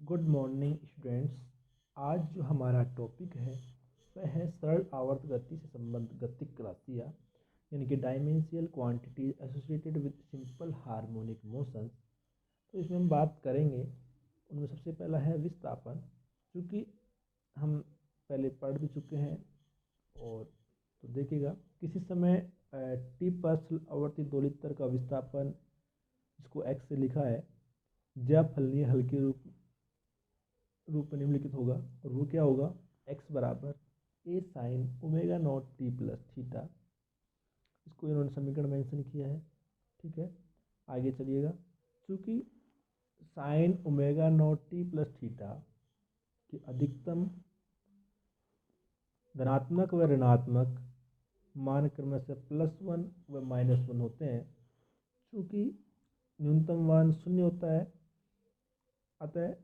Good morning students. आज जो हमारा टॉपिक है वह है सरल आवर्त गति से संबंधित गतिक राशियाँ यानी कि dimensional quantities associated with simple harmonic motion. तो इसमें हम बात करेंगे, उनमें सबसे पहला है विस्थापन, क्योंकि हम पहले पढ़ भी चुके हैं। और तो देखिएगा, किसी समय टी पर आवर्ती दोलित्र का विस्थापन, जिसको एक्स से लिखा है, ज्या फलनीय हल्के रूप में निम्नलिखित होगा। और वो क्या होगा? एक्स बराबर a sine omega naught t plus theta. इसको इन्होंने समीकरण मेंशन किया है। ठीक है, आगे चलिएगा। चूँकि sign omega naught t plus theta की अधिकतम धनात्मक व ऋणात्मक मान क्रमशः +1 व -1 होते हैं। चूँकि न्यूनतम मान 0 होता है, अतः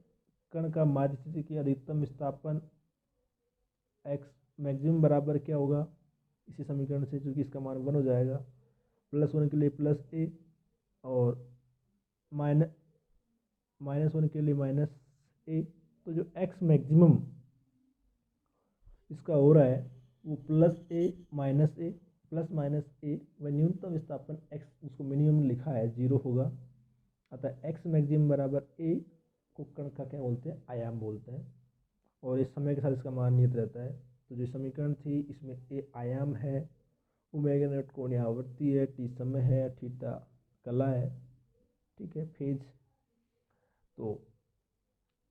कण का माध्य स्थिति की अधिकतम विस्थापन एक्स मैक्सिमम बराबर क्या होगा? इसी समीकरण से, चूँकि इसका मान 1 हो जाएगा, +1 के लिए प्लस ए और -1 के लिए माइनस ए। तो जो एक्स मैक्सिमम इसका हो रहा है वो प्लस ए माइनस ए प्लस माइनस ए, व न्यूनतम विस्थापन एक्स, उसको मिनिमम लिखा है, 0 होगा। अतः एक्स मैक्सिमम बराबर ए को कण का क्या बोलते हैं? आयाम बोलते हैं। और इस समय के साथ इसका मान नियत रहता है। तो जो समीकरण थी, इसमें ए आयाम है, ओमेगा नॉट कोणीय आवृत्ति है, टी समय है, थीटा कला है। ठीक है, फेज। तो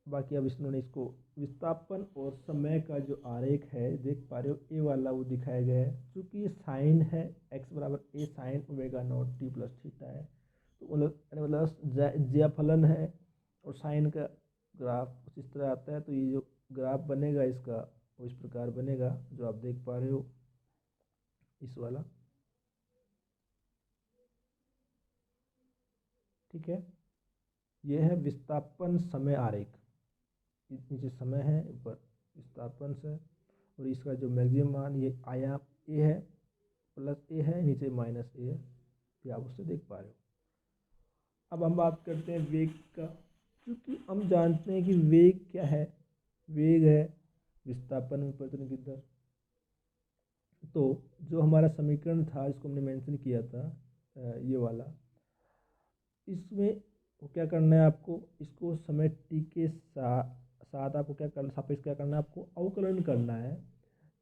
बाकी अब इन्होंने इसको विस्थापन और समय का जो आरेख है, देख पा रहे हो, ए वाला वो दिखाया गया है। क्योंकि ये साइन है, एक्स बराबर a sine omega naught t plus theta है। तो मतलब ज्या फलन है और साइन का ग्राफ कुछ इस तरह आता है। तो ये जो ग्राफ बनेगा इसका, वो इस प्रकार बनेगा, जो आप देख पा रहे हो, इस वाला। ठीक है, यह है विस्थापन समय आरेख। नीचे समय है, ऊपर विस्थापन से, और इसका जो मैक्सिमम मान, ये आयाम ए है, प्लस ए है, नीचे माइनस ए है। ये आप उससे देख पा रहे हो। अब हम बात करते हैं वेग का, क्योंकि हम जानते हैं कि वेग क्या है? वेग है विस्थापन में परिवर्तन की दर। तो जो हमारा समीकरण था, इसको हमने मेंशन किया था, ये वाला, इसमें वो क्या करना है आपको? इसको समय टी के साथ आपको क्या करना, सापेक्ष क्या करना है? आपको अवकलन करना है।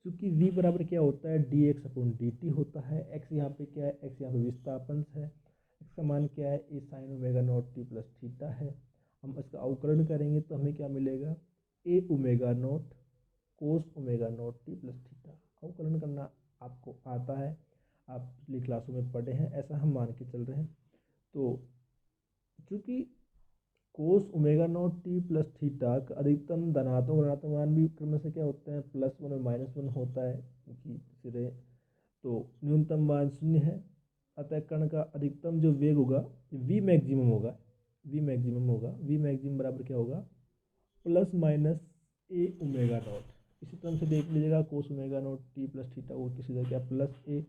क्योंकि v बराबर क्या होता है? D x upon d T होता है। x यहाँ पे क्या है? x यहाँ पे विस्थापन है। x का मान क्या है? A sine omega naught t plus theta है। हम इसका अवकलन करेंगे तो हमें क्या मिलेगा? A omega naught cos omega naught t plus theta. अवकलन करना आपको आता है, आप पिछली क्लासों में पढ़े हैं, ऐसा हम मान के चल रहे हैं। तो चूँकि कोस omega naught t plus theta का अधिकतम धनात्मक ऋणात्मक मान भी क्रम से क्या होते हैं? +1 और -1 होता है, क्योंकि सिरे। तो न्यूनतम मान 0 है, अतः कण का अधिकतम जो वेग होगा v मैक्सिमम होगा। v मैक्सिमम बराबर क्या होगा? Plus minus A omega not. इसी तरह से देख लीजिएगा, कोस omega naught t plus theta वो किसी तरह क्या प्लस ए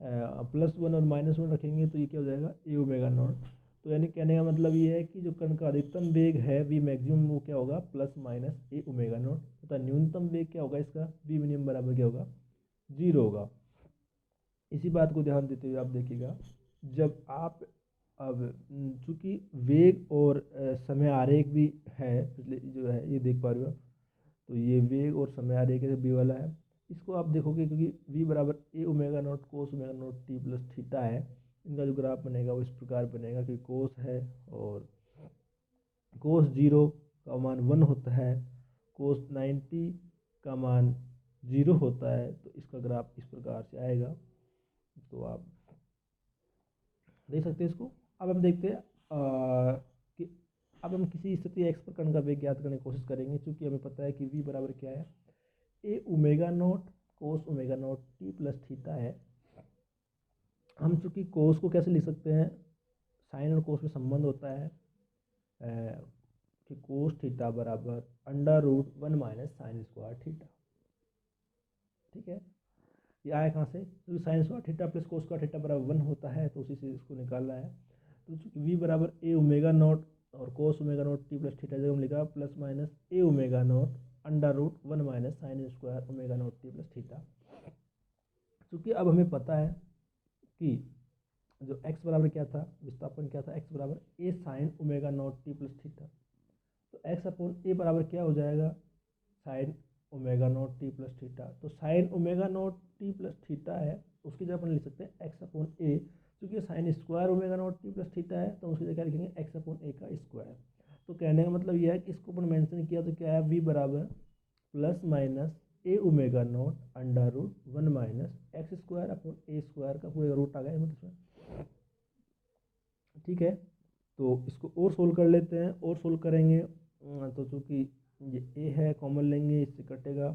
+1 और -1 रखेंगे तो ये क्या हो जाएगा? ए ओमेगा नॉट। तो यानी कहने का मतलब ये है कि जो कण का अधिकतम वेग है वी मैक्सिमम, वो क्या होगा? Plus minus A omega not. तथा न्यूनतम वेग क्या होगा इसका? वी मिनिमम बराबर क्या होगा? 0 होगा। इसी बात को ध्यान देते हुए आप देखिएगा, जब आप अब चूँकि वेग और समय आरेख भी है, जो है ये देख पा रहे हो। तो ये वेग और समय आरेख है, बी वाला है। इसको आप देखोगे, क्योंकि v बराबर a omega naught cos omega naught t plus theta है, इनका जो ग्राफ बनेगा वो इस प्रकार बनेगा कि कोस है और कोस 0 का मान 1 होता है, कोस 90 का मान 0 होता है। तो इसका ग्राफ इस प्रकार से आएगा। तो आप देख सकते हैं इसको। अब हम देखते हैं कि अब हम किसी स्थिति एक्स पर कण का वेग ज्ञात करने की कोशिश करेंगे। चूँकि हमें पता है कि v बराबर क्या है? A omega naught cos omega naught t plus theta है। हम चूँकि कोस को कैसे लिख सकते हैं? साइन और कोस में संबंध होता है कि कोस थीटा बराबर √1 माइनस साइन स्क्वायर थीटा। ठीक है, ये आया कहाँ से? क्योंकि sine square theta plus cos square theta बराबर 1 होता है, तो उसी से इसको निकालना है। तो वी बराबर ए ओमेगा नॉट और cos omega naught t plus theta जब हम लिखा प्लस माइनस ए omega naught under root 1 minus sine square omega naught t plus theta. क्योंकि अब हमें पता है कि जो x बराबर क्या था, विस्थापन क्या था, x बराबर a sine omega naught t plus theta. तो x अपॉन ए बराबर क्या हो जाएगा, sine omega naught t plus theta. तो sine omega naught t plus theta है, उसकी जगह अपन लिख सकते हैं एक्स अपॉन ए, क्योंकि sign square omega naught t plus theta है, तो उसकी जगह लिखेंगे एक्स अपॉन ए का स्क्वायर। तो कहने का मतलब यह है कि इसको अपन मेंशन किया तो क्या है, वी बराबर plus minus A omega naught under root 1 minus x square upon A square का पूरा रूट आ गया मतलब। ठीक है, तो इसको और सोल्व कर लेते हैं, और सोल्व करेंगे तो चूँकि ये ए है कॉमन लेंगे, इससे कटेगा,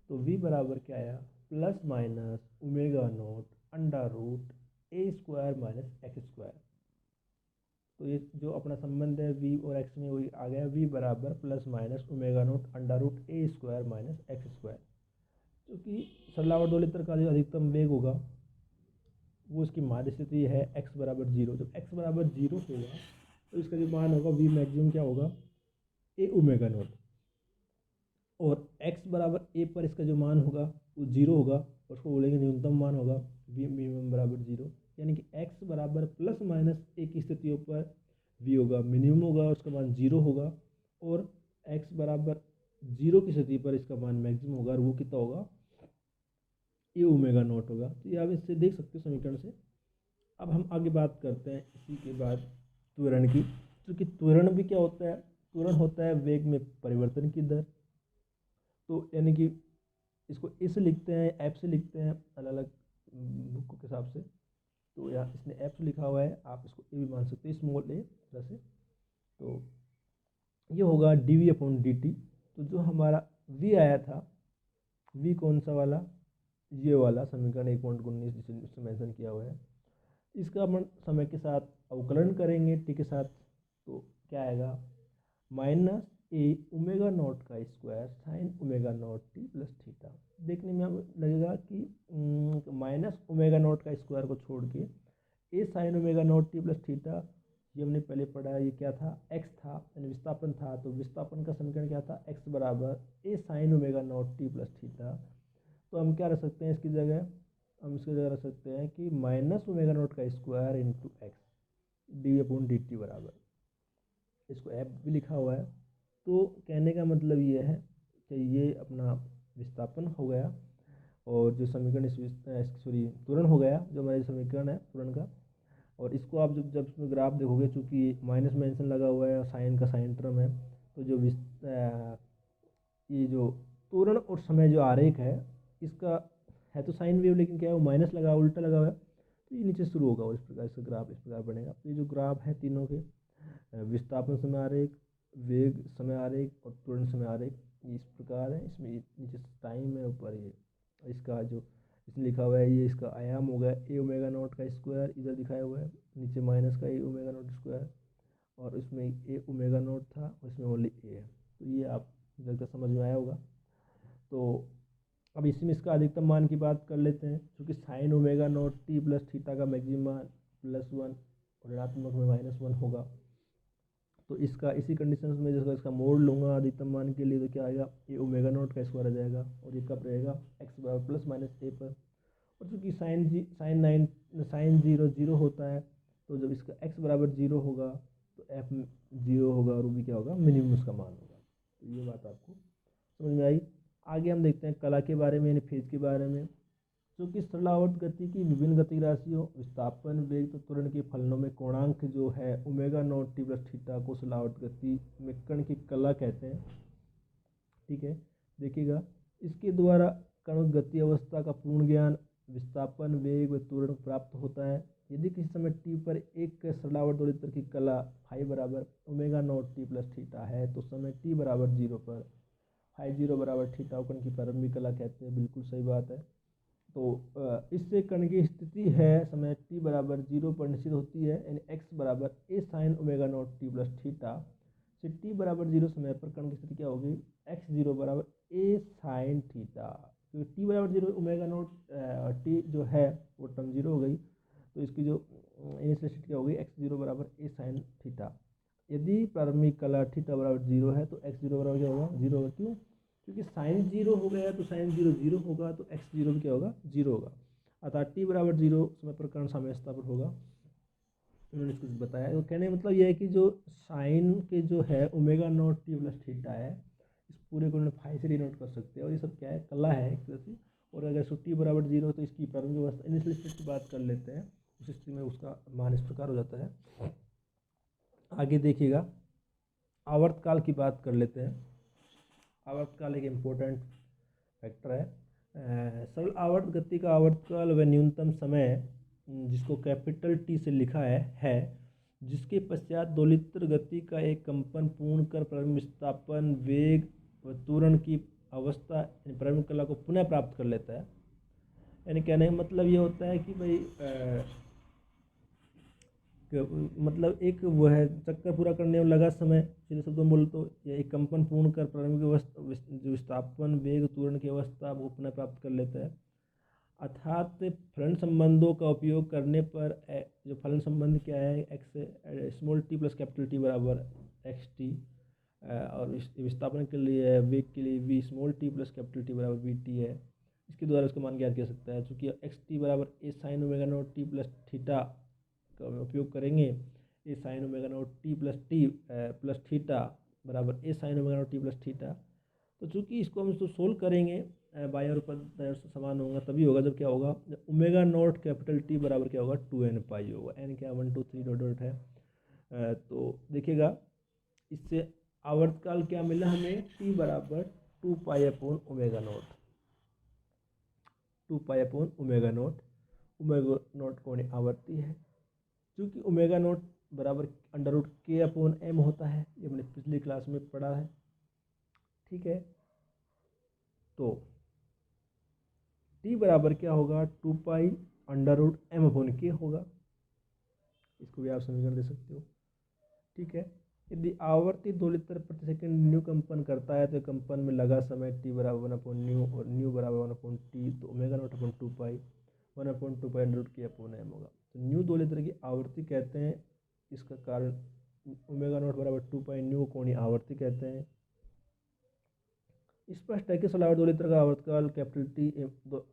तो v बराबर क्या आया, plus minus omega naught under root A square minus x square. तो ये जो अपना संबंध है v और x में वही आ गया, v बराबर plus minus omega naught under root A square minus x square. क्योंकि सरलावर्त दोलित्र का जो अधिकतम वेग होगा वो इसकी माध्य स्थिति है x बराबर 0। जब x बराबर 0 होगा तो इसका जो मान होगा v मैक्सिमम क्या होगा, ए ओमेगा नॉट, और x बराबर a पर इसका जो मान होगा वो 0 होगा, उसको बोलेंगे न्यूनतम मान होगा v मिनिमम बराबर 0। यानी कि x बराबर प्लस माइनस ए की स्थितियों पर v होगा मिनिमम होगा, उसका मान 0 होगा, और x बराबर 0 की स्थिति पर इसका मान मैक्सिमम होगा, और वो कितना होगा, ए ओमेगा नॉट होगा। तो ये आप इससे देख सकते हो समीकरण से। अब हम आगे बात करते हैं इसी के बाद त्वरण की, क्योंकि त्वरण भी क्या होता है, त्वरण होता है वेग में परिवर्तन की दर। तो यानी कि इसको इस लिखते हैं, एफ से लिखते हैं अलग अलग बुक के हिसाब से। तो यहाँ इसने एफ से लिखा हुआ है, आप इसको ए भी मान सकते हैं, स्मॉल ए तरह से। तो ये होगा d v upon d t. तो जो हमारा वी आया था, वी कौन सा वाला, ये वाला समीकरण 1.19 जिसे मेंशन किया हुआ है, इसका अपन समय के साथ अवकलन करेंगे टी के साथ, तो क्या आएगा, माइनस ए ओमेगा नॉट का square sine omega naught t plus theta. देखने में हमें लगेगा कि माइनस ओमेगा नॉट का स्क्वायर को छोड़ के a sine omega naught t plus theta, ये हमने पहले पढ़ा है, ये क्या था, एक्स था, यानी विस्थापन था। तो विस्थापन का समीकरण क्या था, एक्स बराबर a sine omega naught t plus theta. तो हम क्या रख सकते हैं इसकी जगह, हम इसकी जगह रख सकते हैं कि माइनस ओमेगा नॉट का square into x D upon d T बराबर, इसको एफ भी लिखा हुआ है। तो कहने का मतलब ये है कि ये अपना विस्थापन हो गया, और जो समीकरण इस त्वरण हो गया, जो हमारा समीकरण है त्वरण का। और इसको आप जब जब इसमें ग्राफ देखोगे, चूँकि माइनस मेंशन लगा हुआ है और साइन का साइन टर्म है, तो जो ये जो त्वरण और समय जो आरेख है, इसका है तो साइन वेव, लेकिन क्या है वो माइनस लगा उल्टा लगा हुआ है, तो ये नीचे शुरू होगा और इस प्रकार से ग्राफ इस प्रकार बनेगा। तो ये जो ग्राफ है तीनों के, विस्थापन समय आरेख, वेग समय आरेख और त्वरण समय आरेख, ये इस प्रकार है। इसमें नीचे टाइम है, ऊपर ये इसका जो इसमें लिखा हुआ है, ये इसका आयाम हो गया ए ओमेगा नॉट का स्क्वायर, इधर दिखाया हुआ है, नीचे माइनस का ए ओमेगा नॉट स्क्वायर, और इसमें ए ओमेगा नॉट था और इसमें ओनली ए है। तो ये आप जब तक समझ में आया होगा। तो अब इसमें इसका अधिकतम मान की बात कर लेते हैं, क्योंकि sign omega naught t plus theta का मैक्सिमम मान +1 और ऋणात्मक में -1 होगा। तो इसका इसी कंडीशन में जैसे इसका मोड लूँगा अधिकतम मान के लिए, तो क्या आएगा, ए ओमेगा नॉट का स्क्वायर आ जाएगा, और ये कब रहेगा, एक्स बराबर प्लस माइनस ए पर। और चूँकि साइन 0 होता है, तो जब इसका एक्स बराबर 0 होगा तो एफ 0 होगा, और वो भी क्या होगा, मिनिमम उसका मान होगा। तो ये बात आपको समझ में आई। आगे हम देखते हैं कला के बारे में, यानी फेज के बारे में। क्योंकि सरलावर्त गति की विभिन्न गति राशियों, विस्थापन, वेग तो त्वरण के फलनों में कोणांक जो है omega naught t plus theta को सरलावर्त गति में कण की कला कहते हैं। ठीक है, देखिएगा, इसके द्वारा कण गति अवस्था का पूर्ण ज्ञान, विस्थापन, वेग व त्वरण प्राप्त होता है। यदि किसी समय टी पर एक सरलावर्त दोलित्र की कला फाई बराबर omega naught t plus theta है, तो समय टी बराबर 0 पर फाई 0 बराबर थीटा कण की प्रारंभिक कला कहते हैं। बिल्कुल सही बात है। तो इससे कण की स्थिति है समय t बराबर 0 पर निश्चित होती है, यानी x बराबर a sine omega naught t plus theta से t बराबर 0 समय पर कण की स्थिति क्या होगी, x0 बराबर ए साइन थीटा। क्योंकि t बराबर 0 ओमेगा नॉट t जो है वो टर्म 0 हो गई, तो इसकी जो इनिशियल स्थिति क्या होगी, x0 बराबर ए साइन थीटा। यदि प्रारंभिक कला थीटा बराबर 0 है तो x 0 बराबर क्या होगा, 0 होगा। क्यों? क्योंकि साइन 0 हो गया तो साइन 0 0 होगा, तो x 0 भी क्या होगा, 0 होगा। अतः t बराबर 0 समय पर कर्ण समय स्थापित होगा। उन्होंने इसको बताया। तो कहने का मतलब यह है कि जो साइन के जो है omega naught t plus theta है, इस पूरे को उन्होंने फाई से डिनोट कर सकते हैं। और ये सब क्या है, कला है एक तरह से। और अगर सो टी बराबर 0 हो तो इसकी प्रारंभिक अवस्था इनिशियल स्टेट की बात कर लेते हैं, उस स्थिति में उसका मान इस प्रकार हो जाता है। आगे देखिएगा, आवर्तकाल की बात कर लेते हैं। आवर्तकाल एक इम्पोर्टेंट फैक्टर है। सरल आवर्त गति का आवर्तकाल वह न्यूनतम समय जिसको कैपिटल टी से लिखा है जिसके पश्चात दोलित्र गति का एक कंपन पूर्ण कर प्रारंभिक विस्थापन वेग व त्वरण की अवस्था प्रारंभिक कला को पुनः प्राप्त कर लेता है। यानी कहने का मतलब ये होता है कि भाई मतलब एक वो है चक्कर पूरा करने में लगा समय, सीधे शब्दों में बोल तो ये एक कंपन पूर्ण कर प्रारंभिक अवस्था जो विस्थापन वेग त्वरण की अवस्था वो पुनः प्राप्त कर लेता है। अर्थात फलन संबंधों का उपयोग करने पर जो फलन संबंध क्या है, x small T plus capital T बराबर एक्स टी, और विस्थापन के लिए वेग के लिए V small T plus capital T बराबर वी टी है। इसके द्वारा इसका मान ज्ञात किया सकता है। चूँकि एक्स टी बराबर a sine omega naught t plus theta का उपयोग करेंगे, a sine omega naught t plus theta बराबर a sine omega naught t plus theta. तो चूँकि इसको हम इसको सोल्व करेंगे बाई और ऊपर समान होगा तभी होगा जब क्या होगा, ओमेगा नॉट कैपिटल टी बराबर क्या होगा, 2n पाई होगा। n क्या 1 2 3 डॉट डॉट है। तो देखिएगा इससे आवर्तकाल क्या मिला हमें, t बराबर 2 pi upon omega naught, 2 pi upon omega naught कौन आवर्ती है। क्योंकि ओमेगा नॉट बराबर under root k upon M होता है, ये हमने पिछली क्लास में पढ़ा है। ठीक है, तो टी बराबर क्या होगा, 2 pi under root m upon k होगा। इसको भी आप समीकरण दे सकते हो। ठीक है, यदि आवर्ती दोलित्र प्रति सेकंड न्यू कंपन करता है तो कंपन में लगा समय टी बराबर 1 अपॉन न्यू और न्यू बराबर 1 अपॉन टी, तो omega naught upon 2 pi 1 upon 2 pi under root k upon m होगा। तो न्यू दोलित्र की आवर्ती कहते हैं, इसका कारण ओमेगा नॉट बराबर 2 पाई न्यू कोणीय आवर्ती कहते हैं। स्पष्ट है कि सरल आवर्ती दोलित्र का आवर्तकाल कैपिटल टी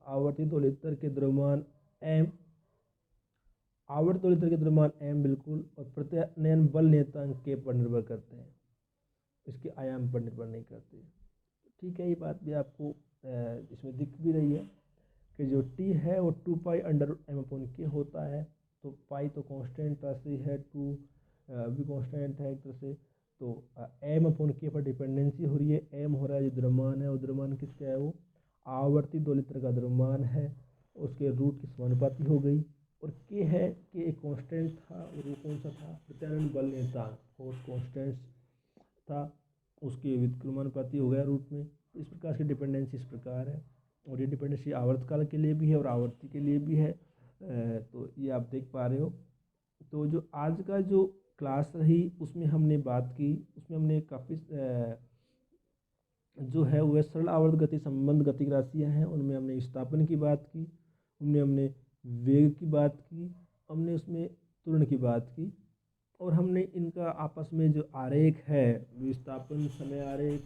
आवर्ती दोलित्र के द्रव्यमान एम, आवर्त दोलित्र के द्रव्यमान एम बिल्कुल, और प्रत्यानयन बल नियतांक के पर निर्भर करते हैं, इसके आयाम पर निर्भर नहीं करते। ठीक है, ये बात भी आपको इसमें दिख भी रही है कि जो टी है वो 2 पाई अंडर एम अपॉन के होता है। तो पाई तो कांस्टेंट राशि है, 2 भी कांस्टेंट है एक तरह से। तो एम अपॉन के पर डिपेंडेंसी हो रही है। एम हो रहा है जो द्रव्यमान है, वो द्रव्यमान किसका है, वो आवर्ती दोलित्र का द्रव्यमान है, उसके रूट की समानुपाती हो गई। और के है कि एक कांस्टेंट था, और वो कौन सा था, प्रत्यानयन बल नियतांक, फोर्स कांस्टेंट था, उसके व्युत्क्रमानुपाती हो गया रूट में। तो इस प्रकार की डिपेंडेंसी इस प्रकार है, और ये डिपेंडेंसी आवर्तकाल के लिए भी है और आवर्ती के लिए भी है। तो ये आप देख पा रहे हो। तो जो आज का जो क्लास रही उसमें हमने बात की, उसमें हमने काफ़ी जो है वह सरल आवर्त गति संबंध गतिक राशियाँ हैं, उनमें हमने विस्थापन की बात की, उनमें हमने वेग की बात की, हमने उसमें त्वरण की बात की, और हमने इनका आपस में जो आरेख है, विस्थापन समय आरेख,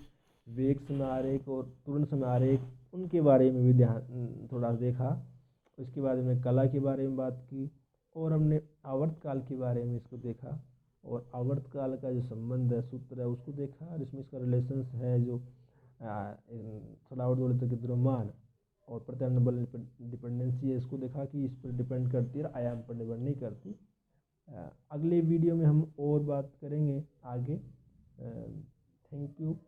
वेग समय आरेख और त्वरण समय आरेख, उनके बारे में भी ध्यान थोड़ा देखा। उसके बाद में कला के बारे में बात की, और हमने आवर्तकाल के बारे में इसको देखा, और आवर्तकाल का जो संबंध है, सूत्र है, उसको देखा, और इसमें इसका रिलेशंस है जो सरल आवर्त दोलित्र के द्रव्यमान और प्रत्यानयन बल डिपेंडेंसी है, इसको देखा कि इस पर डिपेंड करती है, आयाम पर निर्भर नहीं करती। अगले वीडियो में हम और बात करेंगे आगे। Thank you.